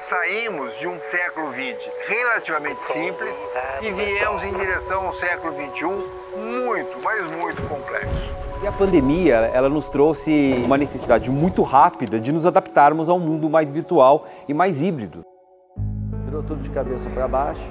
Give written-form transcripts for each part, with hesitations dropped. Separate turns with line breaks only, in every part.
saímos de um século XX relativamente simples e viemos em direção ao século XXI muito, mas muito complexo.
E a pandemia, ela nos trouxe uma necessidade muito rápida de nos adaptarmos a um mundo mais virtual e mais híbrido.
Virou tudo de cabeça para baixo,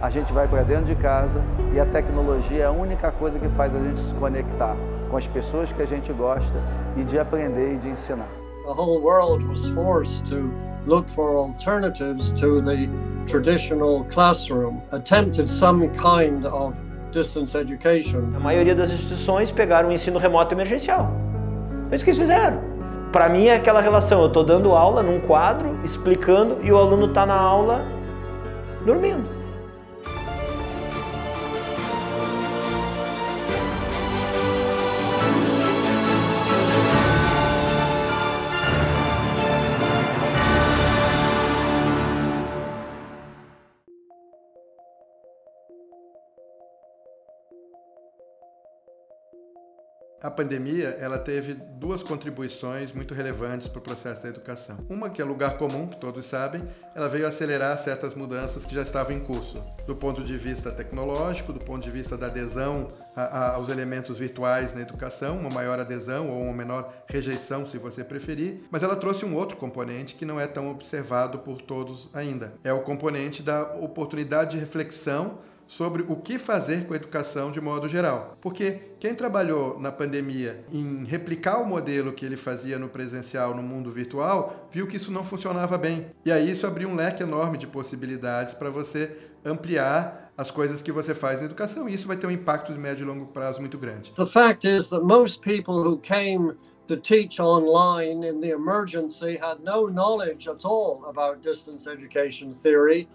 a gente vai para dentro de casa e a tecnologia é a única coisa que faz a gente se conectar com as pessoas que a gente gosta e de aprender e de ensinar.
The whole world was forced to look for alternatives to the traditional classroom, attempted some kind of distance education.
A maioria das instituições pegaram o ensino remoto emergencial. É isso que eles fizeram. Para mim é aquela relação, eu estou dando aula num quadro, explicando, e o aluno está na aula dormindo.
A pandemia, ela teve duas contribuições muito relevantes para o processo da educação. Uma, que é lugar comum, que todos sabem, ela veio acelerar certas mudanças que já estavam em curso, do ponto de vista tecnológico, do ponto de vista da adesão aos elementos virtuais na educação, uma maior adesão ou uma menor rejeição, se você preferir, mas ela trouxe um outro componente que não é tão observado por todos ainda. É o componente da oportunidade de reflexão sobre o que fazer com a educação de modo geral. Porque quem trabalhou na pandemia em replicar o modelo que ele fazia no presencial no mundo virtual, viu que isso não funcionava bem. E aí isso abriu um leque enorme de possibilidades para você ampliar as coisas que você faz na educação. E isso vai ter um impacto de médio e longo prazo muito grande.
The fact is that most people who came to teach online in the emergency had no knowledge at all about distance education theory,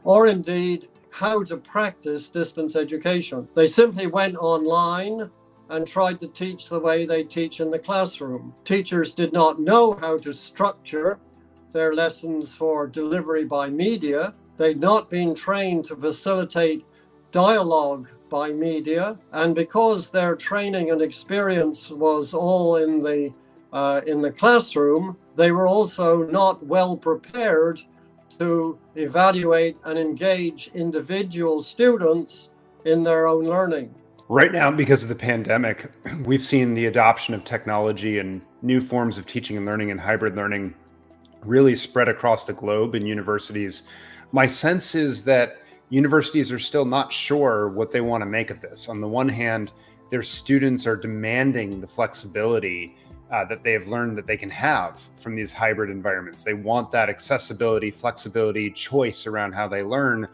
or indeed how to practice distance education. They simply went online and tried to teach the way they teach in the classroom. Teachers did not know how to structure their lessons for delivery by media. They'd not been trained to facilitate dialogue by media. And because their training and experience was all in the classroom, they were also not well prepared to evaluate and engage individual students in their own learning.
Right now, because of the pandemic, we've seen the adoption of technology and new forms of teaching and learning and hybrid learning really spread across the globe in universities. My sense is that universities are still not sure what they want to make of this. On the one hand, their students are demanding the flexibility that they have learned that they can have from these hybrid environments. They want that accessibility, flexibility, choice around how they learn.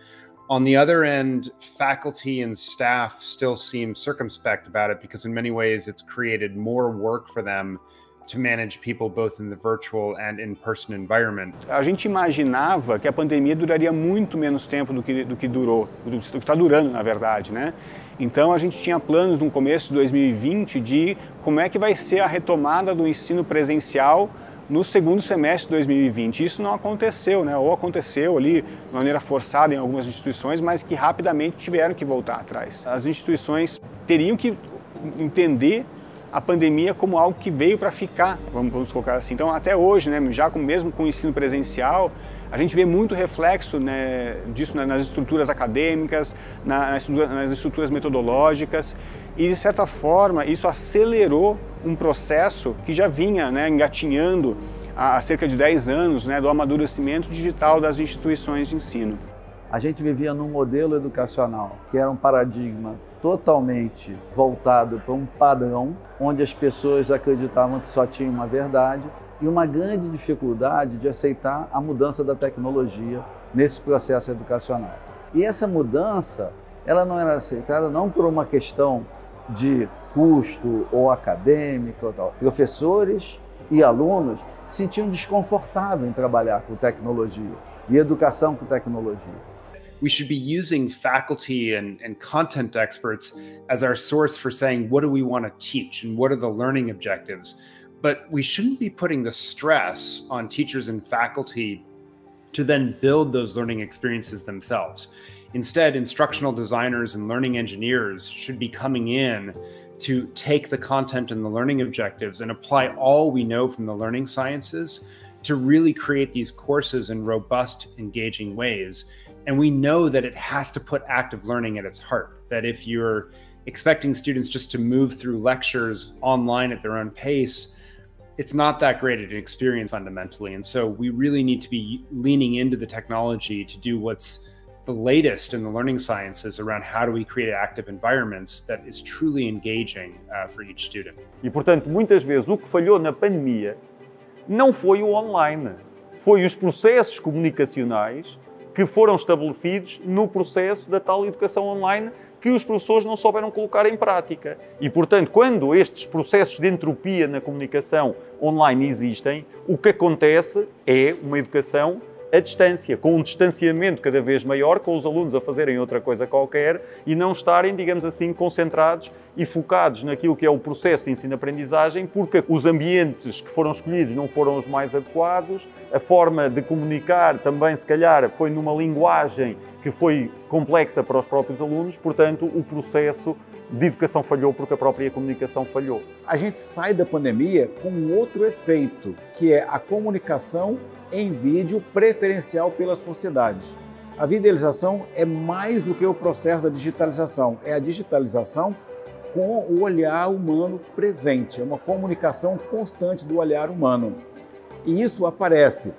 On the other end, faculty and staff still seem circumspect about it because in many ways it's created more work for them to manage people both in the virtual and in-person environment.
A gente imaginava que a pandemia duraria muito menos tempo do que durou, do que está durando, na verdade, né? Então a gente tinha planos no começo de 2020 de como é que vai ser a retomada do ensino presencial no segundo semestre de 2020. Isso não aconteceu, né? Ou aconteceu ali de maneira forçada em algumas instituições, mas que rapidamente tiveram que voltar atrás. As instituições teriam que entender a pandemia como algo que veio para ficar, vamos colocar assim. Então, até hoje, né, já mesmo com o ensino presencial, a gente vê muito reflexo, né, disso nas estruturas acadêmicas, nas estruturas metodológicas, e, de certa forma, isso acelerou um processo que já vinha, né, engatinhando há cerca de 10 anos, né, do amadurecimento digital das instituições de ensino.
A gente vivia num modelo educacional que era um paradigma totalmente voltado para um padrão, onde as pessoas acreditavam que só tinha uma verdade e uma grande dificuldade de aceitar a mudança da tecnologia nesse processo educacional. E essa mudança, ela não era aceitada não por uma questão de custo ou acadêmica ou tal. Professores e alunos se sentiam desconfortáveis em trabalhar com tecnologia e educação com tecnologia.
We should be using faculty and content experts as our source for saying, what do we want to teach and what are the learning objectives? But we shouldn't be putting the stress on teachers and faculty to then build those learning experiences themselves. Instead, instructional designers and learning engineers should be coming in to take the content and the learning objectives and apply all we know from the learning sciences to really create these courses in robust, engaging ways. And we know that it has to put active learning at its heart, that if you're expecting students just to move through lectures online at their own pace, it's not that great an experience fundamentally. And so we really need to be leaning into the technology to do what's the latest in the learning sciences around how do we create active environments that is truly engaging for each student.
E, portanto, muitas vezes o que falhou na pandemia não foi o online, foi os processos comunicacionais que foram estabelecidos no processo da tal educação online que os professores não souberam colocar em prática. E, portanto, quando estes processos de entropia na comunicação online existem, o que acontece é uma educação à distância, com um distanciamento cada vez maior, com os alunos a fazerem outra coisa qualquer e não estarem, digamos assim, concentrados e focados naquilo que é o processo de ensino-aprendizagem, porque os ambientes que foram escolhidos não foram os mais adequados, a forma de comunicar também, se calhar, foi numa linguagem que foi complexa para os próprios alunos, portanto, o processo de educação falhou porque a própria comunicação falhou.
A gente sai da pandemia com outro efeito, que é a comunicação em vídeo preferencial pela sociedade. A videoalização é mais do que o processo da digitalização, é a digitalização com o olhar humano presente, é uma comunicação constante do olhar humano. E isso aparece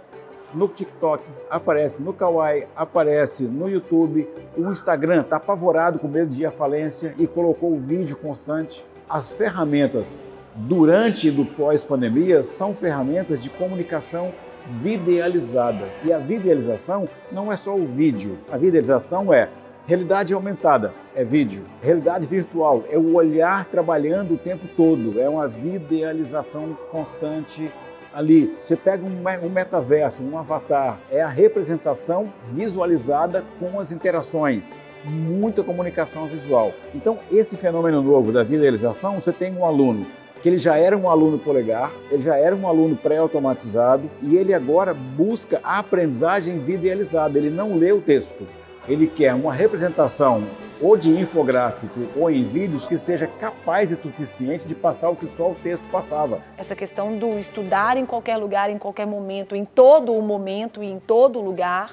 no TikTok, aparece no Kawaii, aparece no YouTube. O Instagram está apavorado com medo de ir à falência e colocou o vídeo constante. As ferramentas durante e do pós-pandemia são ferramentas de comunicação videalizadas. E a videalização não é só o vídeo, a videalização é realidade aumentada, é vídeo. Realidade virtual é o olhar trabalhando o tempo todo, é uma videalização constante ali. Você pega um metaverso, um avatar, é a representação visualizada com as interações, muita comunicação visual. Então, esse fenômeno novo da videalização, você tem um aluno que ele já era um aluno polegar, ele já era um aluno pré-automatizado e ele agora busca a aprendizagem videalizada, ele não lê o texto. Ele quer uma representação ou de infográfico ou em vídeos que seja capaz e suficiente de passar o que só o texto passava.
Essa questão do estudar em qualquer lugar, em qualquer momento, em todo o momento e em todo lugar,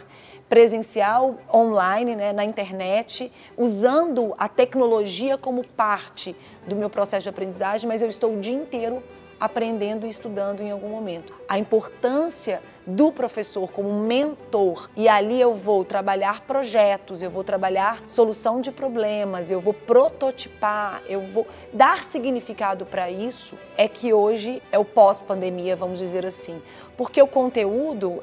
presencial, online, né, na internet, usando a tecnologia como parte do meu processo de aprendizagem, mas eu estou o dia inteiro aprendendo e estudando em algum momento. A importância do professor como mentor, e ali eu vou trabalhar projetos, eu vou trabalhar solução de problemas, eu vou prototipar, eu vou dar significado para isso, é que hoje é o pós-pandemia, vamos dizer assim. Porque o conteúdo,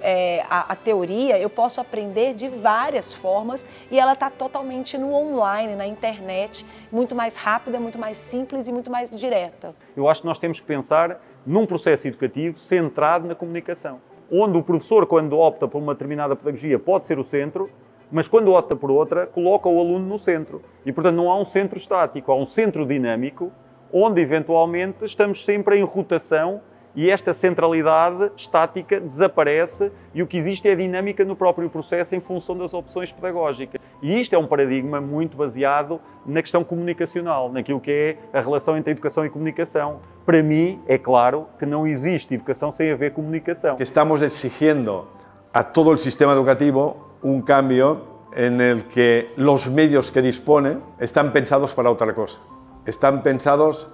a teoria, eu posso aprender de várias formas e ela está totalmente no online, na internet, muito mais rápida, muito mais simples e muito mais direta.
Eu acho que nós temos que pensar num processo educativo centrado na comunicação, onde o professor, quando opta por uma determinada pedagogia, pode ser o centro, mas quando opta por outra, coloca o aluno no centro. E, portanto, não há um centro estático, há um centro dinâmico, onde, eventualmente, estamos sempre em rotação e esta centralidade estática desaparece e o que existe é a dinâmica no próprio processo em função das opções pedagógicas. E isto é um paradigma muito baseado na questão comunicacional, naquilo que é a relação entre educação e comunicação. Para mim, é claro que não existe educação sem haver comunicação.
Estamos exigindo a todo el sistema educativo un cambio en el que los medios que dispone están pensados para otra cosa. Están pensados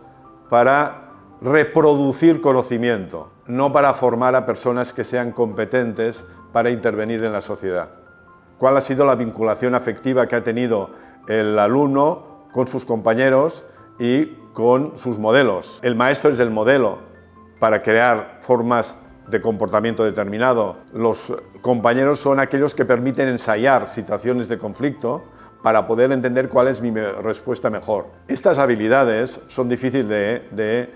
para reproducir conocimiento, no para formar a personas que sean competentes para intervenir en la sociedad. ¿Cuál ha sido la vinculación afectiva que ha tenido el alumno con sus compañeros y con sus modelos? El maestro es el modelo para crear formas de comportamiento determinado. Los compañeros son aquellos que permiten ensayar situaciones de conflicto para poder entender cuál es mi respuesta mejor. Estas habilidades son difíciles de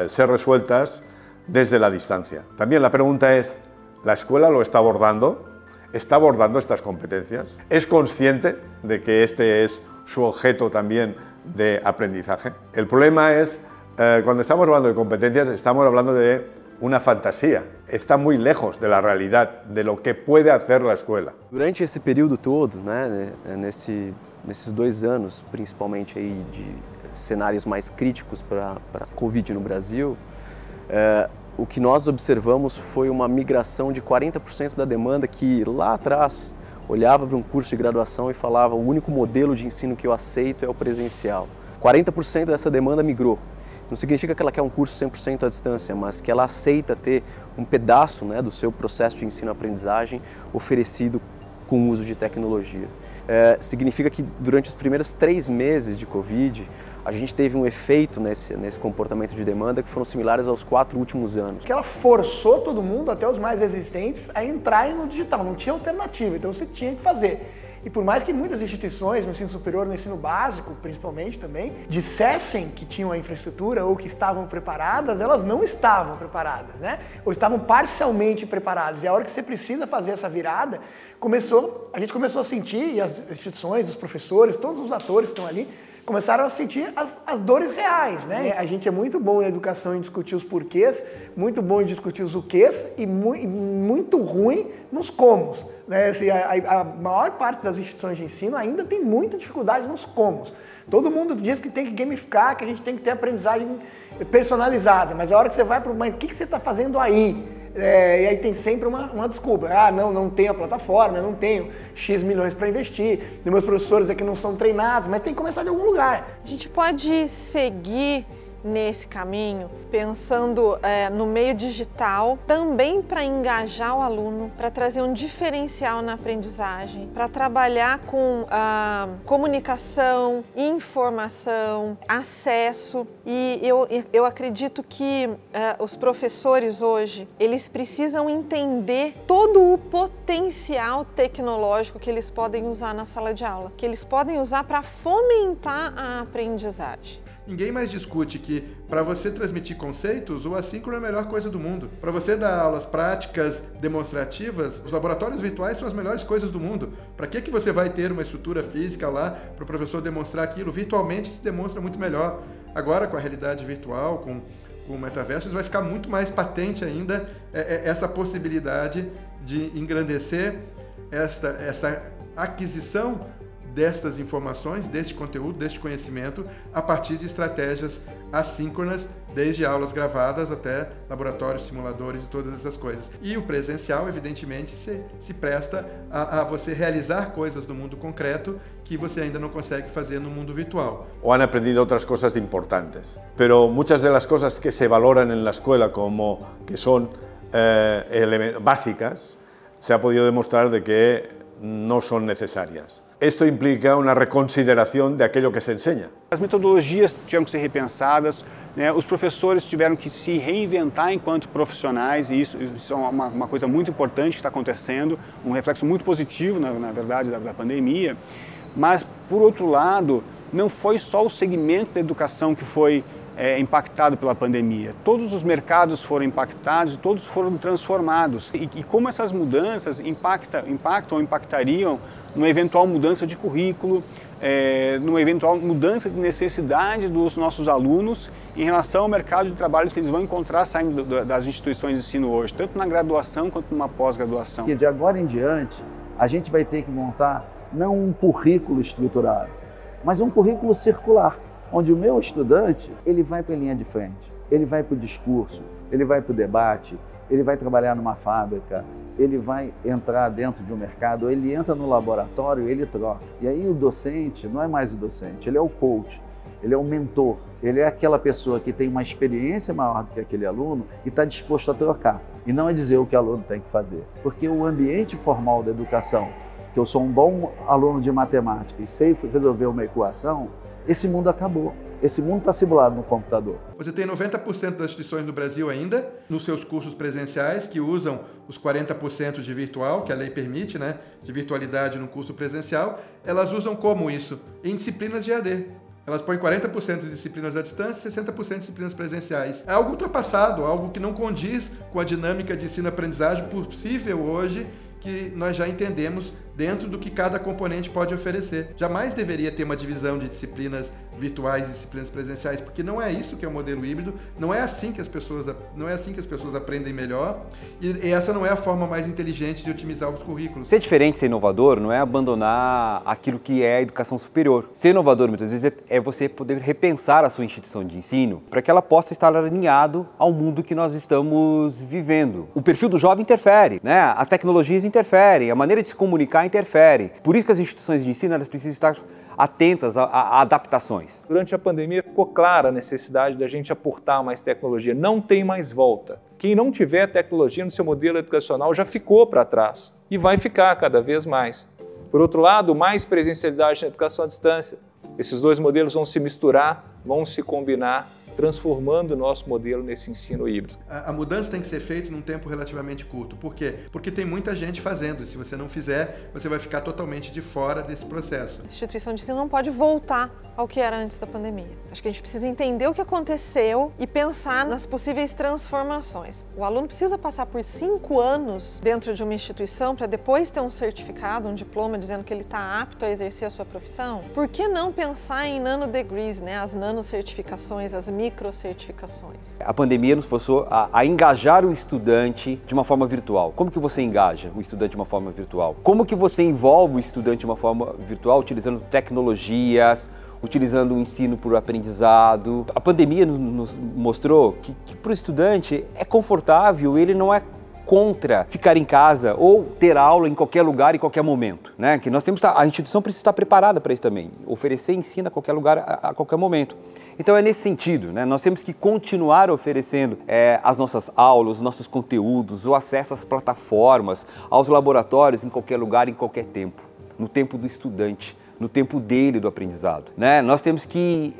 ser resueltas desde la distancia. También la pregunta es, ¿la escuela lo está abordando? ¿Está abordando estas competencias? ¿Es consciente de que este es su objeto también de aprendizaje? El problema es, cuando estamos hablando de competencias, estamos hablando de una fantasía. Está muy lejos de la realidad, de lo que puede hacer la escuela.
Durante esse período todo, nesses 2 anos, principalmente aí de cenários mais críticos para a Covid no Brasil, O que nós observamos foi uma migração de 40% da demanda que lá atrás olhava para um curso de graduação e falava: o único modelo de ensino que eu aceito é o presencial. 40% dessa demanda migrou. Não significa que ela quer um curso 100% à distância, mas que ela aceita ter um pedaço, né, do seu processo de ensino-aprendizagem oferecido com o uso de tecnologia. Significa que durante os primeiros 3 meses de Covid, a gente teve um efeito nesse comportamento de demanda que foram similares aos 4 últimos anos.
Que ela forçou todo mundo, até os mais resistentes, a entrarem no digital. Não tinha alternativa, então você tinha que fazer. E por mais que muitas instituições, no ensino superior, no ensino básico, principalmente também, dissessem que tinham a infraestrutura ou que estavam preparadas, elas não estavam preparadas, né? Ou estavam parcialmente preparadas. E a hora que você precisa fazer essa virada, a gente começou a sentir, e as instituições, os professores, todos os atores que estão ali, começaram a sentir as dores reais, né? A gente é muito bom na educação em discutir os porquês, muito bom em discutir os o quês e muito ruim nos comos, né? Assim, a maior parte das instituições de ensino ainda tem muita dificuldade nos comos. Todo mundo diz que tem que gamificar, que a gente tem que ter aprendizagem personalizada, mas a hora que você vai para o que você está fazendo aí? E aí tem sempre uma desculpa. Ah, não tenho a plataforma, eu não tenho X milhões para investir, e meus professores aqui não são treinados, mas tem que começar de algum lugar.
A gente pode seguir nesse caminho, pensando no meio digital, também para engajar o aluno, para trazer um diferencial na aprendizagem, para trabalhar com comunicação, informação, acesso. E eu acredito que os professores hoje, eles precisam entender todo o potencial tecnológico que eles podem usar na sala de aula, que eles podem usar para fomentar a aprendizagem.
Ninguém mais discute que para você transmitir conceitos, o assíncrono é a melhor coisa do mundo. Para você dar aulas práticas, demonstrativas, os laboratórios virtuais são as melhores coisas do mundo. Para que você vai ter uma estrutura física lá para o professor demonstrar aquilo? Virtualmente se demonstra muito melhor. Agora, com a realidade virtual, com o metaverso, vai ficar muito mais patente ainda essa possibilidade de engrandecer essa aquisição destas informações, deste conteúdo, deste conhecimento, a partir de estratégias assíncronas, desde aulas gravadas até laboratórios, simuladores e todas essas coisas. E o presencial, evidentemente, se presta a você realizar coisas no mundo concreto que você ainda não consegue fazer no mundo virtual.
O han aprendido otras cosas importantes, pero muchas de las cosas que se valoran en la escuela como que son básicas, se ha podido demostrar de que no son necesarias. Esto implica una reconsideración de aquello que se enseña.
As metodologias tiveram que ser repensadas, né? Os professores tiveram que se reinventar enquanto profissionais, e isso é uma coisa muito importante que está acontecendo, um reflexo muito positivo, na verdade, da pandemia. Mas, por outro lado, não foi só o segmento da educação que foi impactado pela pandemia. Todos os mercados foram impactados e todos foram transformados. E como essas mudanças impactam ou impactariam numa eventual mudança de currículo, numa eventual mudança de necessidade dos nossos alunos em relação ao mercado de trabalho que eles vão encontrar saindo das instituições de ensino hoje, tanto na graduação quanto numa pós-graduação.
E de agora em diante, a gente vai ter que montar não um currículo estruturado, mas um currículo circular, onde o meu estudante, ele vai para a linha de frente, ele vai para o discurso, ele vai para o debate, ele vai trabalhar numa fábrica, ele vai entrar dentro de um mercado, ele entra no laboratório, ele troca. E aí o docente não é mais o docente, ele é o coach, ele é o mentor, ele é aquela pessoa que tem uma experiência maior do que aquele aluno e está disposto a trocar. E não é dizer o que o aluno tem que fazer, porque o ambiente formal da educação, que eu sou um bom aluno de matemática e sei resolver uma equação, esse mundo acabou. Esse mundo está simulado no computador.
Você tem 90% das instituições do Brasil ainda, nos seus cursos presenciais, que usam os 40% de virtual, que a lei permite, né, de virtualidade no curso presencial. Elas usam como isso? Em disciplinas de EAD. Elas põem 40% de disciplinas à distância e 60% de disciplinas presenciais. É algo ultrapassado, algo que não condiz com a dinâmica de ensino-aprendizagem possível hoje, que nós já entendemos dentro do que cada componente pode oferecer. Jamais deveria ter uma divisão de disciplinas virtuais e disciplinas presenciais, porque não é isso que é o modelo híbrido, não é assim que as pessoas aprendem melhor, e essa não é a forma mais inteligente de otimizar os currículos.
Ser diferente, ser inovador, não é abandonar aquilo que é a educação superior. Ser inovador, muitas vezes, é você poder repensar a sua instituição de ensino para que ela possa estar alinhado ao mundo que nós estamos vivendo. O perfil do jovem interfere, né? As tecnologias interferem, a maneira de se comunicar interfere. Por isso que as instituições de ensino elas precisam estar atentas a adaptações.
Durante a pandemia ficou clara a necessidade da gente aportar mais tecnologia. Não tem mais volta. Quem não tiver tecnologia no seu modelo educacional já ficou para trás e vai ficar cada vez mais. Por outro lado, mais presencialidade na educação à distância. Esses dois modelos vão se misturar, vão se combinar, transformando o nosso modelo nesse ensino híbrido.
A mudança tem que ser feita num tempo relativamente curto. Por quê? Porque tem muita gente fazendo, e se você não fizer, você vai ficar totalmente de fora desse processo.
A instituição de ensino não pode voltar ao que era antes da pandemia. Acho que a gente precisa entender o que aconteceu e pensar nas possíveis transformações. O aluno precisa passar por 5 anos dentro de uma instituição para depois ter um certificado, um diploma dizendo que ele está apto a exercer a sua profissão? Por que não pensar em nanodegrees, né? As nanocertificações, as microcertificações?
A pandemia nos forçou a engajar o estudante de uma forma virtual. Como que você engaja o estudante de uma forma virtual? Como que você envolve o estudante de uma forma virtual utilizando tecnologias, utilizando o ensino por aprendizado? A pandemia nos mostrou que para o estudante é confortável, ele não é contra ficar em casa ou ter aula em qualquer lugar, em qualquer momento, né? Que nós temos, a instituição precisa estar preparada para isso também, oferecer ensino a qualquer lugar, a qualquer momento. Então é nesse sentido, né? Nós temos que continuar oferecendo as nossas aulas, os nossos conteúdos, o acesso às plataformas, aos laboratórios em qualquer lugar, em qualquer tempo, no tempo do estudante, no tempo dele do aprendizado, né? Nós temos que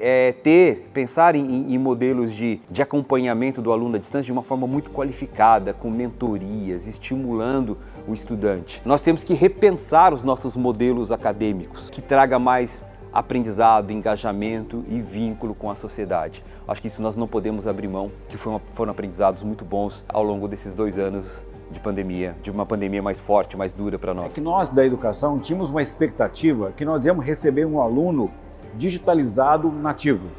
pensar em modelos de acompanhamento do aluno à distância de uma forma muito qualificada, com mentorias, estimulando o estudante. Nós temos que repensar os nossos modelos acadêmicos, que traga mais aprendizado, engajamento e vínculo com a sociedade. Acho que isso nós não podemos abrir mão, que foram aprendizados muito bons ao longo desses 2 anos de pandemia, de uma pandemia mais forte, mais dura para nós.
É que nós da educação tínhamos uma expectativa que nós íamos receber um aluno digitalizado nativo,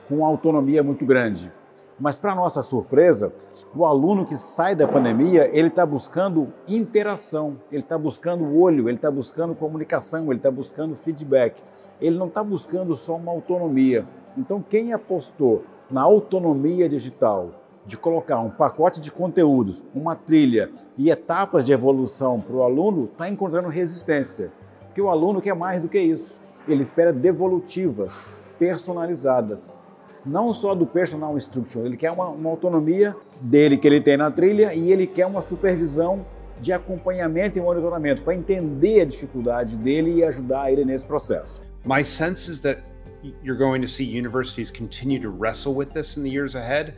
com autonomia muito grande. Mas para nossa surpresa, o aluno que sai da pandemia, ele está buscando interação, ele está buscando olho, ele está buscando comunicação, ele está buscando feedback. Ele não está buscando só uma autonomia. Então quem apostou na autonomia digital, de colocar um pacote de conteúdos, uma trilha e etapas de evolução para o aluno, está encontrando resistência. Porque o aluno quer mais do que isso. Ele espera devolutivas, personalizadas. Não só do personal instruction, ele quer uma autonomia dele que ele tem na trilha e ele quer uma supervisão de acompanhamento e monitoramento para entender a dificuldade dele e ajudar ele nesse processo.
My sense is that you're going to see universities continue to wrestle with this in the years ahead.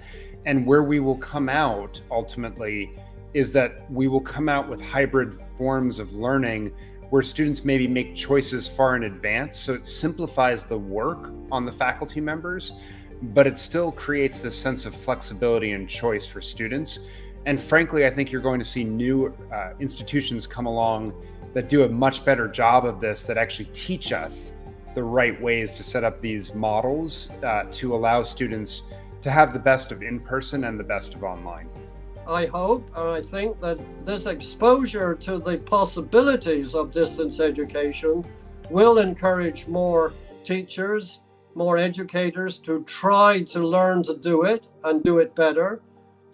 And where we will come out ultimately is that we will come out with hybrid forms of learning where students maybe make choices far in advance. So it simplifies the work on the faculty members, but it still creates this sense of flexibility and choice for students. And frankly, I think you're going to see new institutions come along that do a much better job of this, that actually teach us the right ways to set up these models to allow students to have the best of in-person and the best of online.
I hope and I think that this exposure to the possibilities of distance education will encourage more teachers, more educators to try to learn to do it and do it better,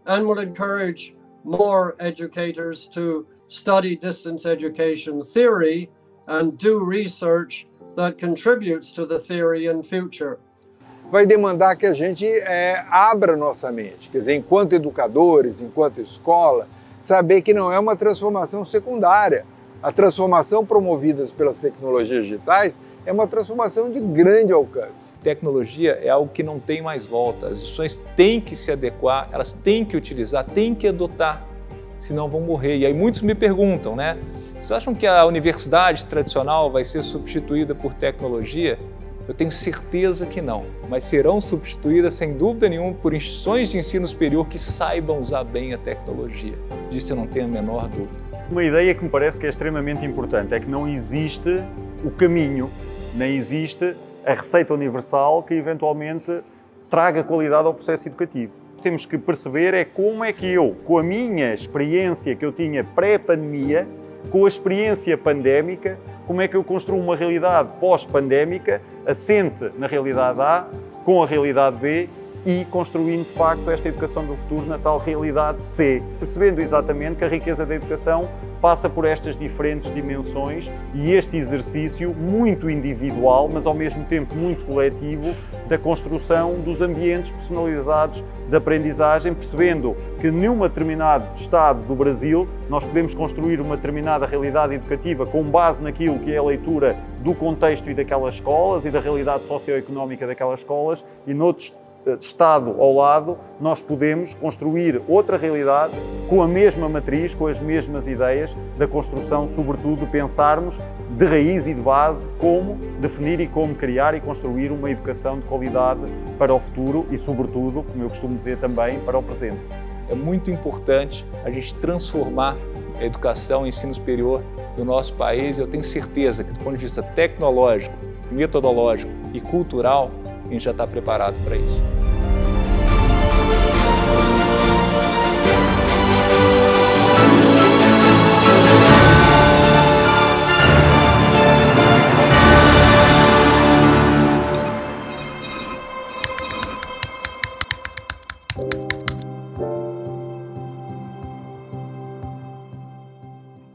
and will encourage more educators to study distance education theory and do research that contributes to the theory in future.
Vai demandar que a gente abra nossa mente, quer dizer, enquanto educadores, enquanto escola, saber que não é uma transformação secundária. A transformação promovida pelas tecnologias digitais é uma transformação de grande alcance.
Tecnologia é algo que não tem mais volta. As instituições têm que se adequar, elas têm que utilizar, têm que adotar, senão vão morrer. E aí muitos me perguntam, né? Vocês acham que a universidade tradicional vai ser substituída por tecnologia? Eu tenho certeza que não, mas serão substituídas sem dúvida nenhuma por instituições de ensino superior que saibam usar bem a tecnologia. Disso eu não tenho a menor dúvida.
Uma ideia que me parece que é extremamente importante é que não existe o caminho, nem existe a receita universal que eventualmente traga qualidade ao processo educativo. Temos que perceber é como é que eu, com a minha experiência que eu tinha pré-pandemia, com a experiência pandémica, como é que eu construo uma realidade pós-pandémica assente na realidade A, com a realidade B e construindo de facto esta educação do futuro na tal realidade C, percebendo exatamente que a riqueza da educação passa por estas diferentes dimensões e este exercício muito individual, mas ao mesmo tempo muito coletivo, da construção dos ambientes personalizados de aprendizagem, percebendo que num determinado estado do Brasil nós podemos construir uma determinada realidade educativa com base naquilo que é a leitura do contexto e daquelas escolas e da realidade socioeconómica daquelas escolas, e noutros Estado ao lado, nós podemos construir outra realidade com a mesma matriz, com as mesmas ideias da construção, sobretudo pensarmos de raiz e de base como definir e como criar e construir uma educação de qualidade para o futuro e, sobretudo, como eu costumo dizer também, para o presente.
É muito importante a gente transformar a educação e o ensino superior do nosso país. Eu tenho certeza que, do ponto de vista tecnológico, metodológico e cultural, a gente já está preparado para isso.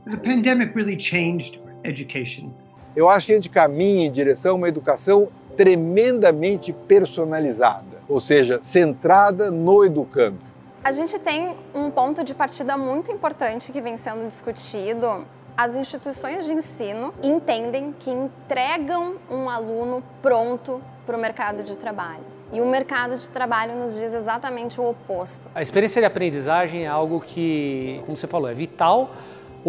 The pandemic really changed education.
Eu acho que a gente caminha em direção a uma educação tremendamente personalizada, ou seja, centrada no educando.
A gente tem um ponto de partida muito importante que vem sendo discutido. As instituições de ensino entendem que entregam um aluno pronto para o mercado de trabalho. E o mercado de trabalho nos diz exatamente o oposto.
A experiência de aprendizagem é algo que, como você falou, é vital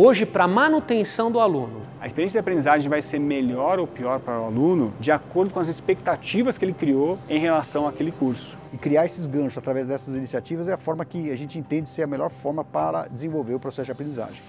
hoje para a manutenção do aluno.
A experiência de aprendizagem vai ser melhor ou pior para o aluno de acordo com as expectativas que ele criou em relação àquele curso.
E criar esses ganchos através dessas iniciativas é a forma que a gente entende ser a melhor forma para desenvolver o processo de aprendizagem.